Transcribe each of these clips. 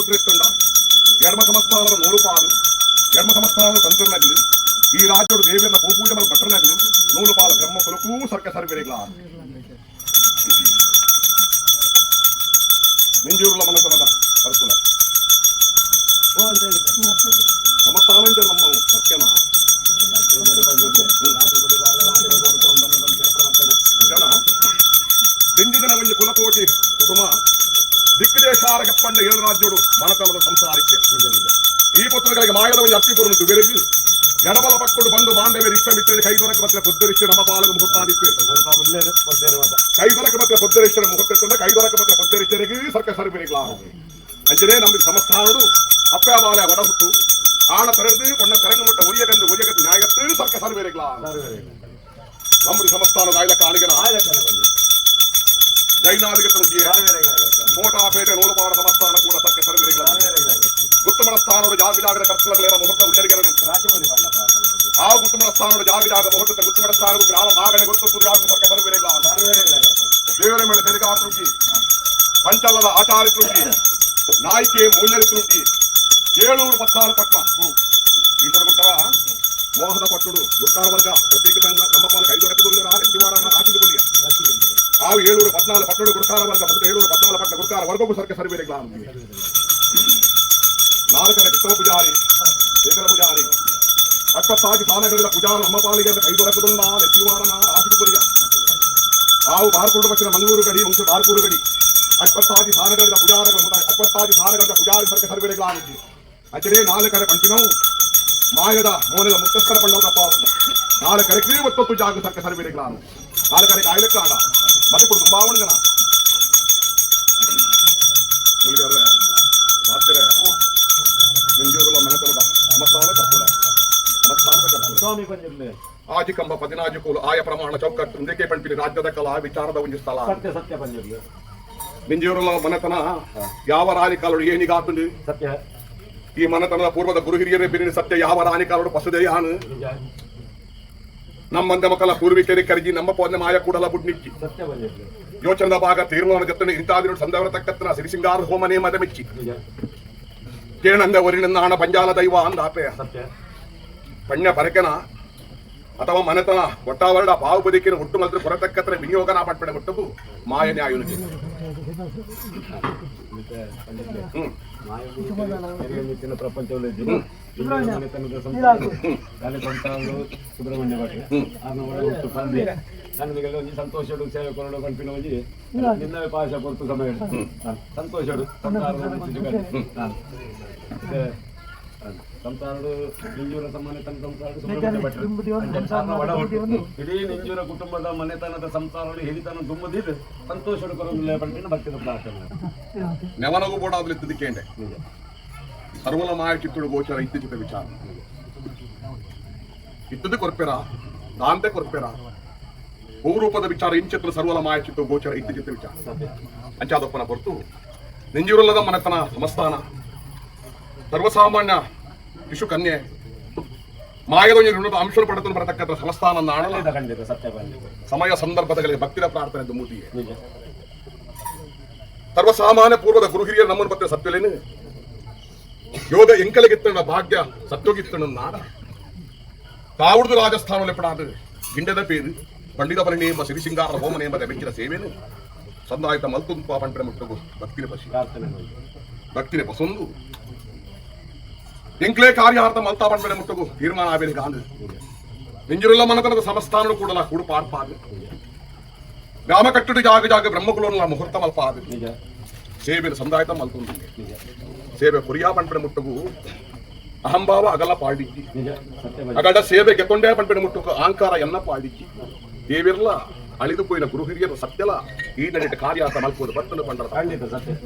ಮುದ್ರೆ ಇತ್ತುಂಡ ಎಡಮ ಸಂಸ್ಥಾನದ 100 ಪಾಲು ಎಡಮ ಸಂಸ್ಥಾನದ ತಂತ್ರನಗಲು ಈ ರಾಜ್ಯದ ದೇವಿಯನ್ನ ಗೋಪೂಜೆ ಮೇಲೆ ಭಟ್ರನಗಲು 100 ಪಾಲು ಬ್ರಹ್ಮ ಕುಲಕ್ಕೂ ಸರ್ಕ ಸರ್ವೇರಿಗಳ ನೆಂಜೂರುಲ ಮನೆತನದ ಕರ್ಕುಲ ಸಮಸ್ಥಾನ ನಮ್ಮ ಸತ್ಯನ ದಿಂಡಿಗನ ಒಂದು ಕುಲಕೋಟಿ ಕುಟುಂಬ ದಿಕ್ಕದೇಶಾರಗಪ್ಪಂಡ 7 ರಾಜ್ಯಗಳು ಮನತನದ ಸಂಸಾರಕ್ಕೆ ಈ ಪುತ್ರಗಳಿಗೆ ಮಾಯದ ಒಂದು ಅಪ್ಪಿಪುರನು ಬೆರಗಿ ಎಡಬಲ ಪಕ್ಕಡು ಬಂದು ಬಾಂಧವ್ಯ ಇಷ್ಟಮಿಟ್ಟರೆ ಕೈದೊರಕ ಮತ್ತೆ ಪುದ್ದರಿಷ್ಟ ನಮ್ಮ ಪಾಲಕ ಮುಹೂರ್ತಾದಿತ್ತು ಕೈದೊರಕ ಮತ್ತೆ ಪುದ್ದರಿಷ್ಟರ ಮುಹೂರ್ತ ಕೈದೊರಕ ಮತ್ತೆ ಪುದ್ದರಿಷ್ಟರಿಗೆ ಸರ್ಕ ಸರ್ಬೇರಿಗಳ ಅಂಜನೇ ನಮಗೆ ಸಮಸ್ಥಾನರು ಅಪ್ಪೆ ಬಾಳೆ ಒಡ ಹುಟ್ಟು ಆಣ ತೆರೆದು ಕೊಣ್ಣ ತೆರಂಗಮಟ್ಟ ಉರಿಯಗಂದು ಉರಿಯಗತ್ತು ನ್ಯಾಯಗತ್ತು ಸರ್ಕ ಸರ್ಬೇರಿಗಳ ನಮ್ಮದು ಸಮಸ್ಥಾನದ ಆಯ್ದ ಕಾಣಿಗನ ಜೈನಾದಿಗೆ ಕೋಟಾಪೇಟೆ 100 ಪಾಲು ಸಮಸ್ಥಾನ ಕೂಡ ಸರ್ಕ ಸರ್ಬೇರಿಗಳ ಗುತ್ತಮಣ ಸ್ಥಾನದ ಜಾಗದ ಕರ್ತಲಗಳ ಮುಹೂರ್ತ ಉಳ್ಳರಿಗೆರಡು ಆ ಗುತ್ತಮಣ ಸ್ಥಾನದ ಜಾಗ ಮುಹೂರ್ತ ಗುತ್ತಮಣ ಸ್ಥಾನವು ಗ್ರಾಮ ನಾಗನೆ ಗೊತ್ತು ಜಾಗ ಸರ್ಕ ಸರ್ಬೇರಿಗಳ ದೇವರ ಮೇಲೆ ತೆರಿಗಾತೃಗಿ ಪಂಚಲದ ಆಚಾರಿತೃಗಿ ನಾಯ್ಕೆ ಮೂಲ್ಯರಿತೃಗಿ 714 ಪಟ್ನ ಈಶ್ವರ ಗುಟ್ಟರ ಮೋಹದ ಪಟ್ಟುಡು ಗುಟ್ಟಾರ ವರ್ಗ ಪ್ರತ್ಯೇಕ ನಮ್ಮಪ್ಪನ ಕೈದೊರಕುವುದಿಲ್ಲ ಆಟಿದುಕೊಂಡಿಯ ಆ 714 ಪಟ್ಟುಡು ಗುಟ್ಟಾರ ವರ್ಗ ಮತ್ತು 714 ಪಟ್ಟ ಗುಟ್ಟಾರ ವರ್ಗಕ್ಕೂ ಸರ್ಕ ಸರ್ವೇರಿಗಳ 4 ಕೃಷ್ಣ ಪೂಜಾರಿ ಶೇಖರ ಪೂಜಾರಿ 26 ಸ್ಥಾನಗಳಿಂದ ಪೂಜಾರ ನಮ್ಮ ಪಾಲಿಗೆ ಕೈದೊರಕುದುಂಡ ನೆತ್ತಿವಾರನ ಆಟಿದುಕೊಂಡಿಯ ಆವು ಬಾರ್ಕೂಡು ಪಕ್ಷದ ಮಂಗಳೂರು ಗಡಿ ಮುಂಚೆ ಬಾರ್ಕೂರು ಗಡಿ 26 ಸ್ಥಾನಗಳಿಂದ ಪೂಜಾರಗಳು 26 ಸ್ಥಾನಗಳಿಂದ ಪೂಜಾರಿ ಸರ್ಕ ಸರ್ವೇರಿಗಳ ಅಚರೇ 4 ಪಂಚಿನವು ಮಾಯದ ಮೋನದ ಮುಕ್ತಸ್ಥರ ಪಂಡವಪ್ಪ 4 ಕರೆಕ್ಲಿ 30 ಜಾಗ ಸರ್ಕ ಸರ್ವೇರಿಗಳ 4 ಕರೆಗೆ ಆಯ್ಲೆಕ್ಕಾಗ ಮತ್ತೆ ಕೊಡು ತುಂಬಾ ಒಣಗನ ನೆಂಜೂರುಲ ಮನೆತನದ ಸಮಸ್ಥಾನದ ಕರ್ತುಲ ಆಜಿಕಂಬ 14 ಕೂಲು ಆಯ ಪ್ರಮಾಣ ಚೌಕಟ್ಟು ಇಂದಕ್ಕೆ ಪಂಪಿಲಿ ರಾಜ್ಯದ ಕಲಾ ವಿಚಾರದ ಒಂದು ಸ್ಥಳ ನೆಂಜೂರುಲ ಮನೆತನ ಯಾವ ರಾಜಕಾಲರು ಏನಿಗಾತುಂಡು ಸತ್ಯ ಈ ಮನೆತನದ ಪೂರ್ವದ ಗುರು ಹಿರಿಯರೇ ಬಿರಿನ ಸತ್ಯ ಯಾವ ರಾಣಿಕಾಲರು ಪಸುದೆಯಾನು ನಮ್ಮಂದ ಮಕ್ಕಳ ಪೂರ್ವಿಕರಿಗೆ ಕರಗಿ ನಮ್ಮ ಪೋದ ಮಾಯ ಕೂಡಲ ಬುಡ್ನಿಚ್ಚಿ ಯೋಚನದ ಭಾಗ ತೀರ್ಮಾನ ಜೊತೆ ಇಂತಾದಿರು ಸಂದವರ ತಕ್ಕತ್ತನ ಸಿರಿಸಿಂಗಾರ ಹೋಮನೆ ಮದ ಮೆಚ್ಚಿ ಕೇಣಂದ ಒರಿನನ್ನ ಹಣ ಪಂಜಾಲ ದೈವ ಅಂದಾಪೆ ಪಣ್ಯ ಪರಕೆನ ಅಥವಾ ಮನೆತನ ಒಟ್ಟಾವರಡ ಪಾವು ಬದುಕಿನ ಹುಟ್ಟು ಮಲ್ತ್ರ ಹೊರತಕ್ಕತ್ರ ವಿನಿಯೋಗನ ಪಟ್ಪಡೆ ಮುಟ್ಟದು ಮಾಯನೇ ಆಯುನಿಗೆ ಪ್ರಪಂಚದಲ್ಲಿ ಸುಬ್ರಹ್ಮಣ್ಯ ಭಟ್ರೆ ನನಗೆಲ್ಲ ಒಂಜಿ ಸಂತೋಷಡು ಸೇವೆ ಕೊರಡು ಕಣ್ಪಿನ ಒಂಜಿ ನಿನ್ನ ಪಾಶ ಕೊರತು ಸಮಯ ಸಂತೋಷಡು ಸಂಸಾರಡು ನಿಂಜೂರ ಮನೆತನ ಸಂಸಾರಡು ಸುಬ್ರಹ್ಮಣ್ಯ ಭಟ್ರೆ ಇಡೀ ನಿಂಜೂರ ಕುಟುಂಬದ ಮನೆತನದ ಸಂಸಾರಗಳು ಹಿರಿತನ ತುಂಬದಿದ್ದು ಸಂತೋಷಡು ಕೊರಲು ಪಂಪಿನ ಭಕ್ತಿದ ಪ್ರಾರ್ಥನೆ ನೆವನಗೂ ಕೂಡ ಅದ್ಲಿದ್ದಕ್ಕೆ ಸರ್ವಲ ಮಾಯ ಚಿತ್ತುಡು ಗೋಚರ ಇತ್ತೀಚಿತ ವಿಚಾರ ಇತ್ತದ ಕೊರ್ಪೆರ ದಾಂತೆ ಕೊರ್ಪೆರ ಬಹುರೂಪದ ವಿಚಾರ ಇಂಚಿತ್ರ ಸರ್ವಲ ಮಾಯ ಚಿತ್ತು ಗೋಚರ ಇತ್ತೀಚಿತ ವಿಚಾರ ಅಂಚಾದಪ್ಪನ ಹೊರತು ನೆಂಜೂರಲ್ಲದ ಮನೆತನ ಸಮಸ್ಥಾನ ಸರ್ವಸಾಮಾನ್ಯ ಶಿಶು ಕನ್ಯೆ ಮಾಯದೊಂದು ಋಣದ ಅಂಶ ಪಡೆದು ಬರತಕ್ಕಂಥ ಸಮಸ್ಥಾನ ಸಮಯ ಸಂದರ್ಭದಲ್ಲಿ ಭಕ್ತಿರ ಪ್ರಾರ್ಥನೆ ದುಮ್ಮುದಿಯೇ ಸರ್ವಸಾಮಾನ್ಯ ಪೂರ್ವದ ಗುರು ಹಿರಿಯರು ನಮ್ಮನ್ನು ಬತ್ತ ಸತ್ಯಲೇನು ಯೋಗ ಎಂಕಲಗಿತ್ತಣ್ಣ ಭಾಗ್ಯ ಸತ್ಯೋಗಿತ್ತಣ್ಣ ನಾಡ ತಾವುಡ್ದು ರಾಜಸ್ಥಾನದಲ್ಲಿ ಪಡಾದು ಗಿಂಡದ ಪೇರು ಪಂಡಿತ ಬರಣಿ ಎಂಬ ಸಿರಿಸಿಂಗಾರ ಹೋಮನೆ ಎಂಬ ಬೆಂಕಿನ ಸೇವೆನು ಸಂದಾಯಿತ ಮಲ್ತುಂಪ ಪಂಪನೆ ಮುಟ್ಟಗು ಭಕ್ತಿನ ಪಶಿ ಭಕ್ತಿನ ಪಸೊಂದು ಎಂಕ್ಲೇ ಕಾರ್ಯಾರ್ಥ ಮಲ್ತಾ ಪಂಪನೆ ಮುಟ್ಟಗು ತೀರ್ಮಾನ ಆವೇಲಿ ಗಾಂಧಿ ನೆಂಜುರುಲ್ಲ ಮನತನದ ಸಮಸ್ಥಾನಗಳು ಕೂಡ ಕೂಡು ಪಾಡ್ಪಾದು ಗ್ರಾಮ ಕಟ್ಟುಡು ಜಾಗ ಬ್ರಹ್ಮಕುಲೋನ ಮುಹೂರ್ತ ಮಲ್ಪಾದು ಸೇವೆ ಸಂದಾಯಿತ ಮಲ್ತುಂದು ಸೇವೆ ಕುರಿಯಾ ಪಂಪನೆ ಮುಟ್ಟಗು ಅಹಂಭಾವ ಅಗಲ ಪಾಡಿಕ್ಕಿ ಅಗಡ ಸೇವೆ ಗೆಕೊಂಡೇ ಪಂಪನೆ ಮುಟ್ಟಗು ಅಹಂಕಾರ ಎನ್ನ ಪಾಡಿಕ್ಕಿ ದೇವಿರ್ಲ ಅಳಿದು ಪೋಯಿನ ಗುರು ಹಿರಿಯರು ಸತ್ಯಲ ಈ ನಡಿಟ ಕಾರ್ಯಾರ್ಥ ಮಲ್ಪೋದು ಬರ್ತಲು ಪಂಡರ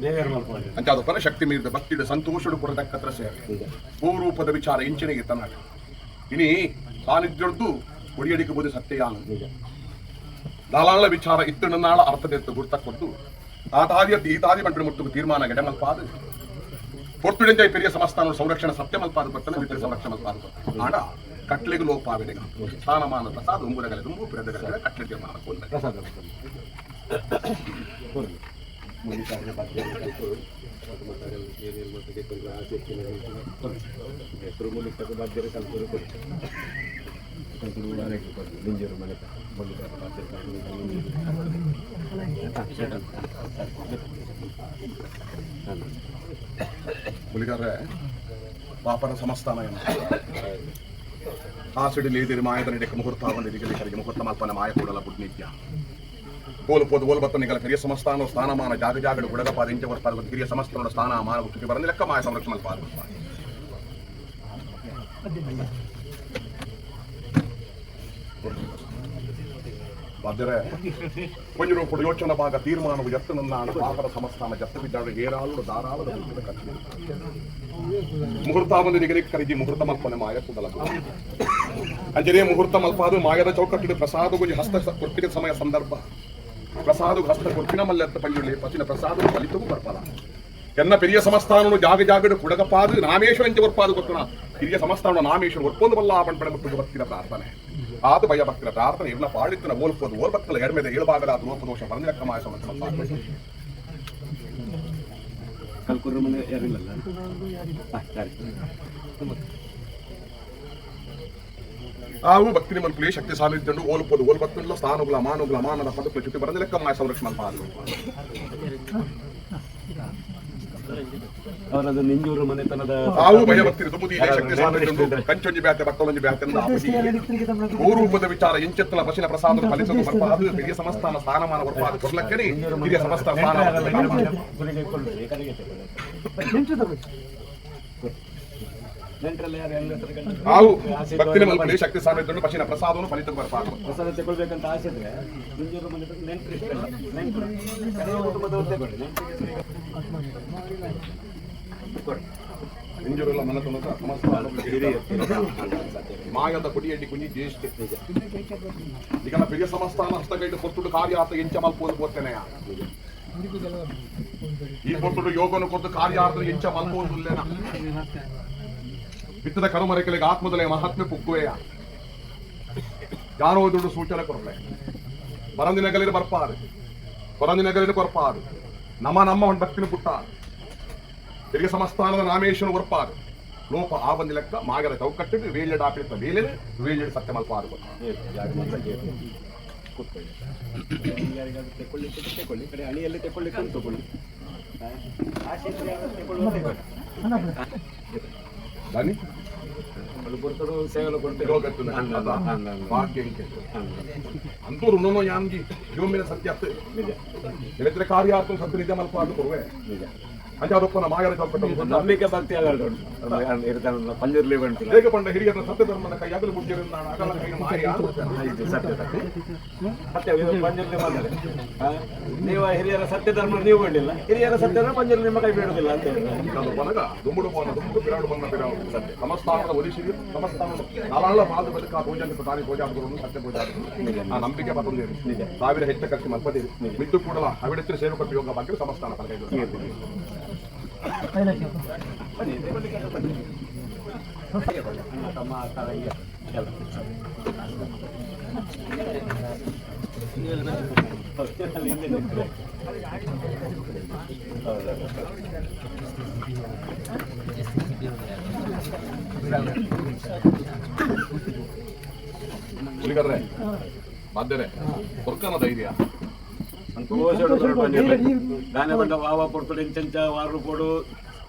ಅಂಚಾದ ಪರ ಶಕ್ತಿ ಮೀರಿದ ಭಕ್ತಿಡ ಸಂತೋಷಡು ಕೊರದಕ್ಕತ್ರ ಸೇವೆ ಭೂರೂಪದ ವಿಚಾರ ಇಂಚಿನಿಗೆ ತನ್ನ ಇನಿ ಸಾನ್ನಿಧ್ಯದ್ದು ಒಡಿಯಡಿಗೆ ಬೋದು ಸತ್ಯಯಾನ ದಾಲಾಳ ವಿಚಾರ ಇತ್ತು ನಾಳ ಅರ್ಥದೆತ್ತು ಗುರ್ತ ಕೊಟ್ಟು ಈತಾದಿ ಪಂಪನೆ ಮುಟ್ಟಗು ತೀರ್ಮಾನ ಗೆಡೆ ಮಲ್ಪಾದು ಪೊರ್ತುಡೆಂಜ ಪೆರಿಯ ಸಮಸ್ಥಾನ ಸಂರಕ್ಷಣೆ ಸತ್ಯ ಮಲ್ಪಾದು ಬರ್ತನೆ ವಿಪರೀತ ಸಂರಕ್ಷಣೆ ಮಲ್ಪಾದು ಆಡ ಕಟ್ಲೆಗೆ ಲೋಪಾವಿದೆ ಸ್ಥಾನಮಾನ ಪ್ರಸಾದ ಉಂಬುರಗಲೆ ತುಂಬು ಪಿರದಗಲೆ ಕಟ್ಲೆಗೆ ಮಾನ ಮುಗಿತಾರೆ ಬಗ್ಗೆ ಏನೇನು ಮತ್ತೆ ಆಸೆ ಹೆಸರು ಮೂಲಕ ಬಾಧ್ಯತೆ ಕಲ್ಪರು ಕೊಡ್ತಾರೆ ನಿಂಜೂರು ಮನೆ ಮುಲಿಗಾರೆ ಪಾಪನ ಸಮಸ್ಥಾನ ಏನು ಆ ಸಿಡಿಲಿ ಇದಿರಿ ಮಾಯದ ನಡೆಕ ಮುಹೂರ್ತ ಬಂದಿರಿಗೆ ಮುಹೂರ್ತ ಮಲ್ಪನ ಮಾಯ ಕೂಡಲ ಬುಡ್ನಿತ್ಯ ಓಲ್ಪೋದು ಓಲ್ಬತ್ತನಿಗಳ ಕಿರಿಯ ಸಮಸ್ಥಾನ ಸ್ಥಾನಮಾನ ಜಾಗ ಜಾಗಡು ಗುಡಗಪಾದ ಇಂಚ ಬರ್ಪಾದ ಕಿರಿಯ ಸಮಸ್ಥಾನದ ಸ್ಥಾನಮಾನ ಹುಟ್ಟಿಗೆ ಬರಲಿ ಲೆಕ್ಕ ಮಾಯ ಸಂರಕ್ಷಣೆ ಮಲ್ಪಾದ ಬಾಧ್ಯರೆ ಕೊಂಜರು ಕೂಡ ಯೋಚನಾ ಭಾಗ ತೀರ್ಮಾನವು ಎತ್ತನನ್ನಾಣ ಪಾಪರ ಸಮಸ್ಥಾನ ಜತ್ತ ಬಿದ್ದಾಡು ಏರಾಳು ಧಾರಾಳದ ಮುಹೂರ್ತ ಬಂದು ನಿಗಲಿಕ್ಕೆ ಕರಿಜಿ ಮುಹೂರ್ತ ಮಲ್ಪನೆ ಮಾಯ ಕೂಡಲ ಅಂಜನೇ ಮುಹೂರ್ತ ಮಲ್ಪಾದು ಮಾಯದ ಚೌಕಟ್ಟಿನ ಪ್ರಸಾದವು ಹಸ್ತ ಕೊಟ್ಟಿನ ಸಮಯ ಸಂದರ್ಭ ಪ್ರಸಾದ ಹಸ್ತ ಕೊಟ್ಟಿನ ಮಲ್ಲೆತ್ತ ಪಂಜುಳಿ ಪಚಿನ ಪ್ರಸಾದ ಫಲಿತವು ಬರ್ಪದ ಎನ್ನ ಪೆರಿಯ ಸಮಸ್ಥಾನನು ಜಾಗ ಜಾಗಡು ಕುಡಗಪಾದು ನಾಮೇಶ್ವರ ಎಂಚ ಬರ್ಪಾದು ಗೊತ್ತನ ಹಿರಿಯ ಸಮಸ್ಥಾನ ನಾಮೇಶ್ವರ ಒಪ್ಪೊಂದು ಬಲ್ಲ ಪಂಪಡೆ ಮುಟ್ಟು ಭಕ್ತಿನ ಪ್ರಾರ್ಥನೆ ಆದು ಭಯ ಭಕ್ತಿನ ಪ್ರಾರ್ಥನೆ ಇವನ ಪಾಡಿತ್ತಿನ ಓಲ್ಪೋದು ಓಲ್ಬತ್ತಲ ಎಡಮೆದ ಏಳುಭಾಗದ ಲೋಪದೋಷ ಬಂದಿರಕ್ಕ ಮಾಯ ಸಮರ್ಥನೆ ಕಲ್ಕುರ್ರ ಮನೆ ಯಾರಿಲ್ಲಲ್ಲ ಆವು ಭಕ್ತಿನಿ ಮಲ್ಪುಲಿ ಶಕ್ತಿ ಸಾನ್ನಿಧ್ಯ ಓಲ್ಪೋದು ಓಲ್ಬತ್ತಲ್ಲ ಸ್ಥಾನಗುಲ ಮಾನುಗುಲ ಮಾನದ ಪದಕುಲ ಚುಟ್ಟಿ ಬರಲಿ ಲೆಕ್ಕ ಮಾಯ ಸಂರಕ್ಷಣೆ ಅವರದು ನಿಂಜೂರು ಮನೆತನದ ಆವು ಭಯ ಭಕ್ತಿ ದುಬುದಿ ಶಕ್ತಿ ಸಾನ್ನಿಧ್ಯ ಕಂಚೊಂಜಿ ಬ್ಯಾತೆ ಬಕ್ಕಳೊಂಜಿ ಬ್ಯಾತೆ ರೂಪದ ವಿಚಾರ ಇಂಚೆತ್ತಲ ಪಶಿನ ಪ್ರಸಾದ ಫಲಿತವು ಬರ್ಪಾದು ಹಿರಿಯ ಸಮಸ್ಥಾನ ಸ್ಥಾನಮಾನ ಬರ್ಪಾದು ಕೊರ್ಲಕ್ಕನೆ ಹಿರಿಯ ಸಮಸ್ಥಾನ ಆವು ಭಕ್ತಿನ ಮಲ್ಪುಲಿ ಶಕ್ತಿ ಸಾನ್ನಿಧ್ಯ ಪಶಿನ ಪ್ರಸಾದವನ್ನು ಫಲಿತವು ಬರ್ಪಾದು ಪ್ರಸಾದ ತಗೊಳ್ಬೇಕಂತ ಆಸೆ ಇದ್ರೆ ನಿಂಜೂರು ಮನೆ ಇಂಜುರುಲ್ಲ ಮನತನದ ಸಮಸ್ಥಾನ ಮಾಯದ ಕುಡಿಯಡ್ಡಿ ಕುಂಜಿ ಜ್ಯೇಷ್ಠ ಈಗ ಪೆರಿಯ ಸಮಸ್ಥಾನ ಹಸ್ತಗೈಡು ಕೊಟ್ಟು ಕಾರ್ಯ ಆತ ಎಂಚ ಮಲ್ಪೋದು ಬೋರ್ತೇನೆಯ ಈ ಕೊಟ್ಟು ಯೋಗನು ಕೊಟ್ಟು ಕಾರ್ಯ ಆತ ಎಂಚ ಮಲ್ಪೋದಿಲ್ಲೇನ ಬಿತ್ತದ ಕರುಮರೆಗಳಿಗೆ ಆತ್ಮದಲೇ ಮಹಾತ್ಮೆ ಪುಕ್ಕುವೆಯ ಯಾರೋ ದುಡ್ಡು ಸೂಚನೆ ಕೊರಲೆ ಬರಂದಿನಗಲಿನ ಬರ್ಪಾರು ಕೊರಂದಿನಗಲಿನ ಕೊರಪಾರು ನಮ್ಮ ಒಂದು ಭಕ್ತಿನ ಪುಟ್ಟ ಹಿರಿಯ ಸಮಸ್ಥಾನದ ನಾಮೇಶ್ವರ ಒರ್ಪಾರು ಲೋಪ ಆ ಬಂದಿ ಲೆಕ್ಕ ಮಾಗದ ಚೌಕಟ್ಟಿಟ್ಟು ವೇಲ್ಯಡ್ ಆಪಿಡ್ತ ವೇಲೆನೆ ವೇಲ್ಯಡ್ ಸತ್ಯ ಮಲ್ಪಾರು ತೆಕೊಳ್ಳಿ ಕಡೆ ಅಣಿಯಲ್ಲಿ ತೆಕೊಳ್ಳಿಕ್ಕೆ ತಗೊಳ್ಳಿ ಸೇವೆలు ಅಂತೂ ಋಣನೋ ಯಾಂಗಿ ಯೋಮಿನ ಸತ್ಯ ನಿಜ ಕಾರ್ಯಾರ್ಥం ಸತ್ಯ ನಿಜ ಮಲ್ಪ ಕೊಡುವೆ ಅಂಚಾರೊಪ್ಪನ ಮಾಯರ ಚೌಕಟ್ಟು ನಂಬಿಕೆ ಭಕ್ತಿ ಇರ್ತಾನಲ್ಲ ಪಂಜರ್ಲಿ ಬಂತು ಹೇಗೆ ಪಂಡ ಹಿರಿಯರ ಸತ್ಯ ಧರ್ಮದ ಕೈಯಾಗಲು ಮುಟ್ಟಿರಿಂದ ಅಗಲ ಕೈ ಮಾಯ ಸತ್ಯ ಪಂಜರ್ಲಿ ಬಂದರೆ ನೀವು ಹಿರಿಯರ ಸತ್ಯ ಧರ್ಮ ನೀವು ಬಿಡಲಿಲ್ಲ ಹಿರಿಯರ ಸತ್ಯ ಧರ್ಮ ಪಂಜರ್ಲಿ ನಿಮ್ಮ ಕೈ ಬಿಡುವುದಿಲ್ಲ ಅಂತ ಹೇಳಿದ್ರು ಬನಗ ದುಂಬುಡು ಬೋನ ದುಂಬುಡು ಬಿರಾಡು ಬಂದ ಬಿರಾಡು ಸತ್ಯ ಸಮಸ್ಥಾನದ ಒಲಿಸಿರಿ ಸಮಸ್ಥಾನದ ನಾಲಾಳ ಪಾದ ಬದುಕ ಭೋಜನ ತಾನಿ ಭೋಜಾಪುರವನ್ನು ಸತ್ಯ ಭೋಜಾಪುರ ಆ ನಂಬಿಕೆ ಬಂದಿರಿ ನಿಜ ಸಾವಿರ ಹೆಚ್ಚು ಖರ್ಚು ಮಲ್ಪದಿರಿ ಮಿತ್ತು ಕೂಡಲ ಅವಿಡೆತ್ತಿನ ಸೇವಕ ಯೋಗ ಬಗ್ಗೆ ಸಮಸ್ಥಾನ ಪಲಕೈದು ಹುಲಿಗರ್ರೆ ಬಾಧ್ಯರೆ ಕೊರ್ಕನ ಧೈರ್ಯ ದಾನ ಬಂಡ ವಾವ ಕೊಡ್ತಾರೆ ಇಂಚಂಚ ವಾರು ಕೊಡು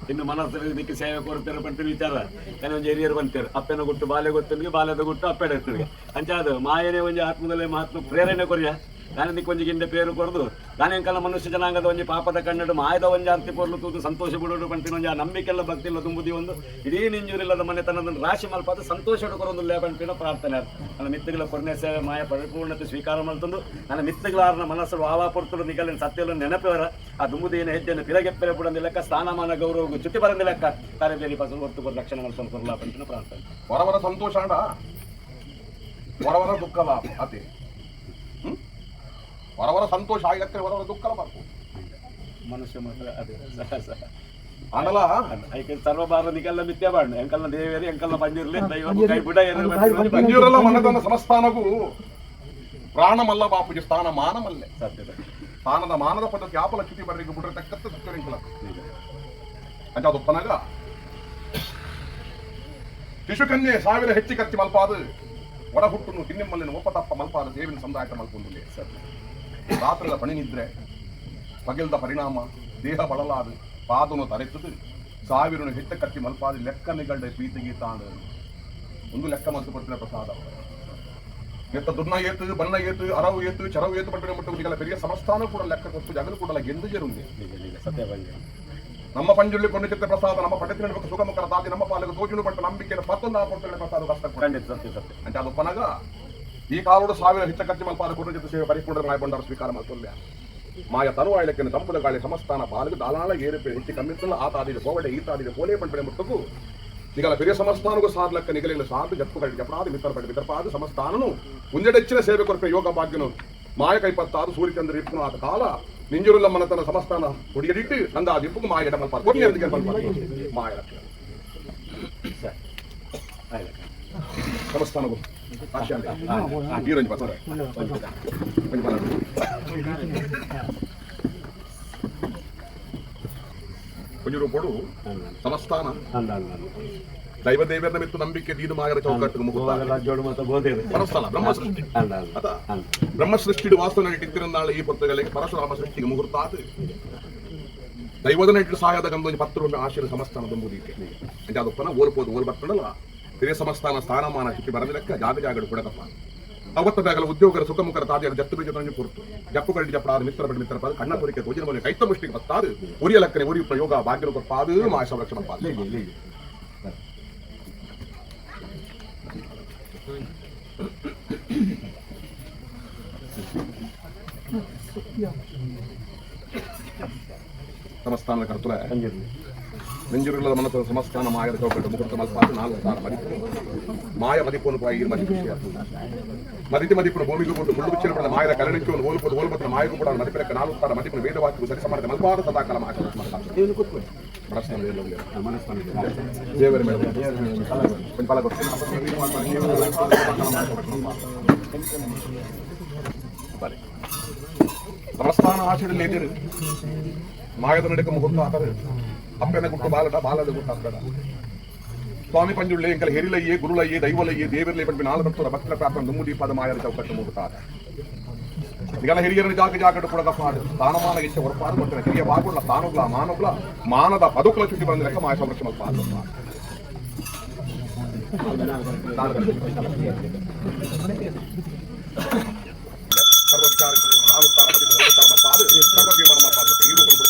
ಇನ್ನು ಮನಸ್ಸಲ್ಲಿ ಇದಕ್ಕೆ ಸೇವೆ ಕೊಡ್ತಾರೆ ಪಂತ ವಿಚಾರ ಕೆಲವೊಂದು ಹಿರಿಯರು ಬಂತಾರೆ ಅಪ್ಪನ ಗುಟ್ಟು ಬಾಲ್ಯ ಗೊತ್ತಿಗೆ ಬಾಲ್ಯದ ಗುಟ್ಟು ಅಪ್ಪೆಡ ಇರ್ತದೆ ಅಂಚಾದ ಮಾಯನೇ ಒಂಜಿ ಆತ್ಮದಲ್ಲೇ ಮಹಾತ್ಮ ಪ್ರೇರಣೆ ಕೊರಿಯ ದಾನದಿಕ್ಕೆ ಒಂಜಿ ಗಿಂಡೆ ಪೇರು ಕೊರದು ದಾನಿಯಂಕಲ ಮನುಷ್ಯ ಜನಾಂಗದ ಒಂಜಿ ಪಾಪದ ಕನ್ನಡ ಮಾಯದ ಒಂಜಿ ಅರ್ತಿ ಪೊರ್ಲು ತೂದು ಸಂತೋಷ ಬಿಡೋಡು ಪಂತಿನ ಒಂಜಿ ಆ ನಂಬಿಕೆಲ್ಲ ಭಕ್ತಿಲ್ಲ ತುಂಬುದಿ ಒಂದು ಇಡೀ ನಿಂಜೂರಿಲ್ಲದ ಮನೆತನದ ರಾಶಿ ಮಲ್ಪಾದ ಸಂತೋಷ ಕೊರೊಂದು ಲೇಪಂಪಿನ ಪ್ರಾರ್ಥನೆ ನನ್ನ ಮಿತ್ತಗಳ ಪುಣ್ಯ ಸೇವೆ ಮಾಯ ಪರಿಪೂರ್ಣತೆ ಸ್ವೀಕಾರ ಮಾಡ್ತಂದು ನನ್ನ ಮಿತ್ತಗಳಾರನ ಮನಸ್ಸು ವಾವಾ ಪೊರ್ತರು ನಿಗಲಿನ ಸತ್ಯಲ್ಲ ನೆನಪವರ ಆ ದುಂಬುದಿನ ಹೆಜ್ಜೆಯನ್ನು ಪಿರಗೆಪ್ಪರೆ ಬಿಡಂದ ಲೆಕ್ಕ ಸ್ಥಾನಮಾನ ಗೌರವ ಚುಟ್ಟಿ ಬರಂದ ಲೆಕ್ಕ ಕಾರ್ಯಬೇರಿ ಪಸಲು ಹೊತ್ತು ರಕ್ಷಣೆ ಮಾಡ್ಕೊಂಡು ಕೊರಲ ಪಂಪಿನ ಪ್ರಾರ್ಥನೆ ವರವರ ಸಂತೋಷ ಅಂಡ ವರವರ ದುಃಖಲ ಅತಿ ವರವರ ಸಂತೋಷ ಆಗಿರತ್ತೆ ವರವರ ದುಃಖಲ ಬರ್ಕು ಮನುಷ್ಯ ಮಾತ್ರ ಅದೇ ಅಂಡಲ ಐಕೆ ಸರ್ವಭಾರ ನಿಕಲ್ಲ ಮಿಥ್ಯ ಬಾಂಡ ಎಂಕಲ್ನ ದೇವೇರಿ ಎಂಕಲ್ನ ಪಂಜೀರ್ಲಿ ದೈವ ಕೈ ಬುಡ ಪಂಜೀರಲ್ಲ ಮನದನ್ನ ಸಮಸ್ಥಾನಗೂ ಪ್ರಾಣಮಲ್ಲ ಬಾಪುಜಿ ಸ್ಥಾನ ಮಾನಮಲ್ಲೇ ಸತ್ಯದ ಸ್ಥಾನದ ಮಾನದ ಪದಕ್ಕೆ ಆಪಲ ಚ್ಯುತಿ ಬರಲಿಕ್ಕೆ ಬಿಟ್ಟರೆ ತಕ್ಕಂತ ಸತ್ಯರಿಂಕಲ ಅಂತ ಅದೊಪ್ಪನಾಗ ಶಿಶುಕನ್ಯೆ ಸಾವಿರ ಹೆಚ್ಚಿ ಕತ್ತಿ ಮಲ್ಪಾದ ಒಡ ಹುಟ್ಟುನು ತಿನ್ನಿಮ್ಮಲ್ಲಿನ ಒಪ್ಪತಪ್ಪ ಮಲ್ಪಾದ ದೇವಿನ ಸಂದಾಯಕ ಮಲ್ಕೊಂಡುಲೆ ರಾತ್ರಿಗಳ ಪಣಿ ನಿದ್ರೆ ಪಗೆಲ್ದ ಪರಿಣಾಮ ದೇಹ ಬಳಲಾದು ಪಾದನು ತರೆತದು ಸಾವಿರನು ಹೆಚ್ಚ ಕತ್ತಿ ಮಲ್ಪಾದ ಲೆಕ್ಕ ನಿಗಳ್ಳೆ ಪ್ರೀತಿಗೆ ತಾಂಡ ಒಂದು ಲೆಕ್ಕ ಮತ್ತು ಪಟ್ಟಿನ ಪ್ರಸಾದ ಎತ್ತ ದುನ್ನ ಏತು ಬಣ್ಣ ಏತು ಅರವು ಏತು ಚರವು ಏತು ಪಟ್ಟಿನ ಮುಟ್ಟುವುದಿಲ್ಲ ಪೆರಿಯ ಸಮಸ್ಥಾನ ಕೂಡ ಲೆಕ್ಕ ಕೊಟ್ಟು ಜಗಲು ಕೂಡ ಗೆಂದು ಜರುಂದೆ ನಮ್ಮ ಪಂಜುಳ್ಳಿ ಕೊಂಡು ಚಿತ್ತ ಪ್ರಸಾದ ನಮ್ಮ ಪಠಿತ ಸುಖಮುಖರ ತಾತಿ ನಮ್ಮ ಪಾಲಿಗೆ ತೋಚುನು ಪಟ್ಟು ನಂಬಿಕೆಯನ್ನು ಮತ್ತೊಂದು ಕೊಡ್ತೇನೆ ಪ್ರಸಾದ ಕಷ್ಟ ಅಂತ ಅದೊಪ್ಪನಾಗ ಈ ಕಾಲೋಡು ಸಾವಿರ ಹೆಚ್ಚ ಖರ್ಚು ಮಲ್ಪಾದ ಕೊಂಡು ಚಿತ್ತ ಸೇವೆ ಪರಿಪೂರ್ಣ ಮಾಯ ಬಂಡಾರ ಸ್ವೀಕಾರ ಮಾಡ್ಕೊಳ್ಯ ಮಾಯ ತರುವಾಯಲಕ್ಕೆ ತಂಪುದ ಗಾಳಿ ಸಮಸ್ಥಾನ ಪಾಲಿಗೆ ದಾಲಾಳ ಏರುಪೆ ಹೆಚ್ಚು ಕಮ್ಮಿತ್ತಲ್ಲ ಆ ತಾದಿಗೆ ಕೋವಡೆ ಈ ತಾದಿಗೆ ಕೋಲೆ ಪಂಪಡೆ ಮುಟ್ಟಕು ನಿಗಲ ಪೆರಿಯ ಸಮಸ್ಥಾನಗೂ ಸಾರ್ಲಕ್ಕ ನಿಗಲಿನ ಸಾಧು ಜಪ್ಪುಗಳು ಜಪರಾದ ಮಿತ್ರಪಾದ ಸಮಸ್ಥಾನನು ಮುಂದೆಡೆಚ್ಚಿನ ಸೇವೆ ಕೊರಪೆ ಯೋಗ ಭಾಗ್ಯನು ಮಾಯ ಕೈಪತ್ತಾದು ಸೂರ್ಯಚಂದ್ರ ಇಪ್ಪನು ಆದ ಕಾಲ ನಿಂಜುರುಲ್ಲ ಮನತನ ಸಮಸ್ಥಾನ ಹೊಡಿಯಡಿಟ್ಟು ಅಂದ ಆ ದಿಪ್ಪು ಮಾಯ ಮಲ್ಪಾರ ಕೊನೆಯದಿಗೆ ಮಾಯ ಸಮಸ್ಥಾನವು ಈರಂಜ್ ಬರ್ತಾರೆ ಕೊಂಚರು ಕೊಡು ಸಮಸ್ಥಾನ ದೈವ ದೇವರ ಮಿತ್ತು ನಂಬಿಕೆ ದೀದು ಮಾಯರ ಚೌಕಟ್ಟು ಪರಸ್ಥಳ ಬ್ರಹ್ಮ ಸೃಷ್ಟಿ ಬ್ರಹ್ಮ ಸೃಷ್ಟಿ ವಾಸ್ತವನಾಗಿ ಕಿತ್ತಿರಂದಾಳ ಈ ಪುಸ್ತಕಗಳಿಗೆ ಪರಶುರಾಮ ಸೃಷ್ಟಿಗೆ ಮುಹೂರ್ತ ಆತು ದೈವದನ ಇಟ್ಟು ಸಹಾಯದ ಗಂಧೊಂದು 10 ರೂಪಾಯಿ ಆಶೀರ್ವ ಸಮಸ್ಥಾನ ದಂಬುದೀಕೆ అంటే ಅದೊಪ್ಪನ ಓಲ್ಪೋದು ಓಲ್ ಬರ್ತಡಲ್ಲ ಹಿರಿಯ ಸಮಸ್ಥಾನ ಸ್ಥಾನಮಾನ ಚಿಕ್ಕಿ ಬರಲಿಕ್ಕ ಜಾಗಗಳು ಕೊಡದಪ್ಪ ಅವತ್ತ ಬ್ಯಾಗಲ ಉದ್ಯೋಗರ ಸುಖಮುಖರ ತಾದಿಯರ ಜತ್ತು ಬೀಜ ಕೊಡ್ತು ಜಪ್ಪು ಕರಡಿ ಜಪ್ಪಡಾದ ಮಿತ್ರ ಪದ ಕಣ್ಣ ತೋರಿಕೆ ತೋಜಿನ ಮನೆ ಕೈತ ಮುಷ್ಟಿಗೆ ಬತ್ತಾದು ಉರಿಯ ಲಕ್ಕನೆ ಉರಿ ಪ್ರಯೋಗ ಭಾಗ್ಯನ ಕೊಟ್ಟಾದು ಮಾಯ ಸಂರಕ್ಷಣ ಪಾದ ಸಮಸ್ಥಾನದ ಕರ್ತುಲ നെഞ്ചുരുള്ള മനത്ത് സമസ്ഥാന മായ ചോക്കട്ട് മുഹൂർത്ത മൽപ്പാട്ട് 4 താര മതിപ്പ് മായ മതിപ്പൊന്ന് പോയി മതിപ്പിന് ഭൂമിക്ക് കൊണ്ട് മുള്ളുവിച്ചിടപ്പെടുന്ന മായത കരണിച്ചു ഓൽപ്പത്ത് മായకు కూడా మదిపిలక 4 ತಾರ మదిపిన వేదవాక్యము సరి సమాన మల్పాద సదాకాలం ఆచరించు ప్రశ్న దేవరి ಸಮಸ್ಥಾನ ಆಚರಣೆ ಎದಿರು ಮಾಯದ ನಡಕ ಮುಹೂರ್ತ ಆತರು ಅಪ್ಪನ ಗುಟ್ಟು ಬಾಲದ ಗುಟ್ಟು ಅಪ್ಪಡ ಸ್ವಾಮಿ ಪಂಜುಳ್ಳಿ ಎಂಕಲ ಹೆರಿಲಯ್ಯೇ ಗುರುಲಯ್ಯೇ ದೈವಲಯ್ಯೇ ದೇವರಲೇ ಪಂಪಿ 4 ಭಕ್ತರ ಭಕ್ತರ ಪ್ರಾರ್ಥನೆ ದುಮ್ಮುದೀಪದ ಮಾಯದ ಚೌಕಟ್ಟು ಮುಗುತ್ತಾದ ಈಗಲ ಹಿರಿಯರನ್ನು ಜಾಗಟ್ಟು ಕೂಡ ಪಾಡು ಸ್ಥಾನಮಾನ ಇಚ್ಛೆ ಹೊರಪಾಡು ಕೊಟ್ಟರೆ ಹಿರಿಯ ಬಾಗುಳ್ಳ ತಾನುಗ್ಲ ಮಾನುಗ್ಲ ಮಾನದ ಪದುಕುಲ ಚುಟ್ಟಿ ಬಂದ ಲೆಕ್ಕ ಮಾಯ ಸಂರಕ್ಷಣೆ ಪಾಡು ಸರ್ವವಿಚಾರ 4 ತಾರ 10 ಸರ್ವಕ್ಕೆ ಮರ್ಮ ಪಾಡು ಈ ರೂಪದ